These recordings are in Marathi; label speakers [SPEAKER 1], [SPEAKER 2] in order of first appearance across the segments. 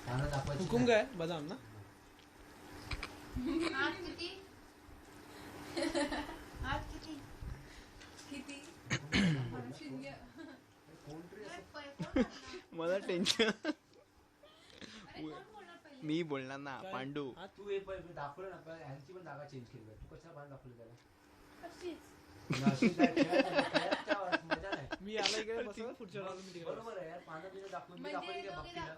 [SPEAKER 1] हुकुम काय बदाम ना
[SPEAKER 2] मला टेन्शन मी बोलणार ना पांडू
[SPEAKER 3] तू दाखवलं ना ह्यांची पण जागा चेंज केली तू कशा पाणी दाखवलं त्याला
[SPEAKER 1] मी आला इकडे बसला पुढच्या
[SPEAKER 3] बरोबर आहे यार पानं बिनं दाखवून मी दाखवली काय भक्तीला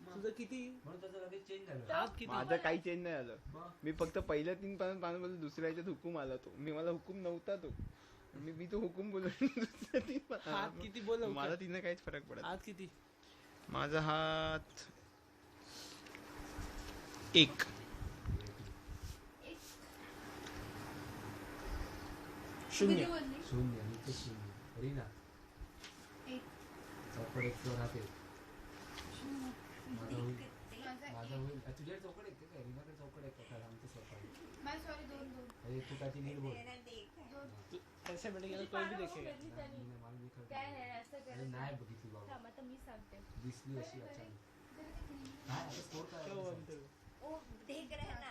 [SPEAKER 1] तुझं किती
[SPEAKER 3] म्हणून त्याचं लगेच चेंज झालं
[SPEAKER 2] माझं काही चेंज नाही झालं मी फक्त पहिल्या 3 पानांमध्ये दुसऱ्या ह्याच्यात हुकूम आला तो मला हुकूम नव्हता तो मी तो हुकूम बोललो
[SPEAKER 1] हात किती बोल
[SPEAKER 2] मला तिने काहीच फरक पडत
[SPEAKER 1] हात किती
[SPEAKER 2] माझा हात 1
[SPEAKER 1] शून्य
[SPEAKER 3] शून्य नीचे शून्य रीना चौकड एक फ्लोर राहते माझा होईल तुझ्या चौकड येते काय रीनाकडे चौकड येते काय आमचं स्वतः अरे तू काय ती नीट बोल
[SPEAKER 1] कैसे मिळेल कोई भी देखेगा
[SPEAKER 3] नाही बघितली बाबा दिसली अशी अचानक काय आता स्कोर काय
[SPEAKER 4] ओ देख रहे हैं ना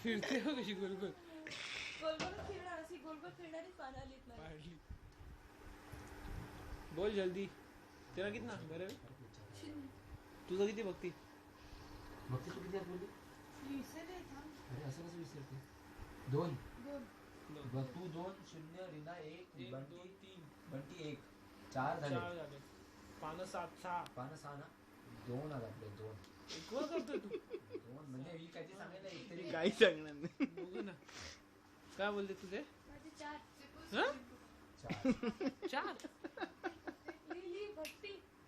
[SPEAKER 1] फिरते हो कशी गोल गोल बोल जल्दी तेरा कितना बरे तुझा किती बघती
[SPEAKER 3] मग तू किती बोलली अरे असं कसं विसरते 2 तू 2 0 रीना 1 बंटी 3 बंटी 1 4 झाले
[SPEAKER 1] पानं 7 6
[SPEAKER 3] पानं 6 ना 2 आले आपले 2
[SPEAKER 1] इक्वल करतोय तू
[SPEAKER 3] 2 म्हणजे मी काहीतरी सांगायला एकतरी
[SPEAKER 2] काही सांगणार नाही
[SPEAKER 1] बघू ना काय बोलते तुझे
[SPEAKER 3] 4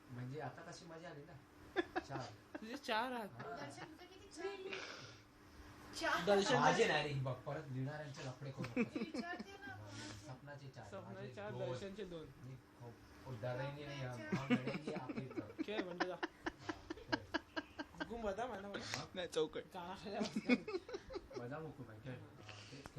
[SPEAKER 3] म्हणजे आता कशी मजा आली ना 4
[SPEAKER 1] तुझे 4 हात
[SPEAKER 3] दर्शन
[SPEAKER 1] दर्शन
[SPEAKER 3] माझे नाही रे बघ परत लिहिणाऱ्यांचे लफडे करू सपनाचे 4
[SPEAKER 1] सपनाचे 4 दर्शनचे 2
[SPEAKER 3] डरेंगे नहीं हम लड़ेंगे आप एक करो
[SPEAKER 1] खेळ म्हणजे जा हुकुम बता मला
[SPEAKER 2] नाही चौकट
[SPEAKER 1] कानाखाली
[SPEAKER 3] बदाम हुकुम है क्या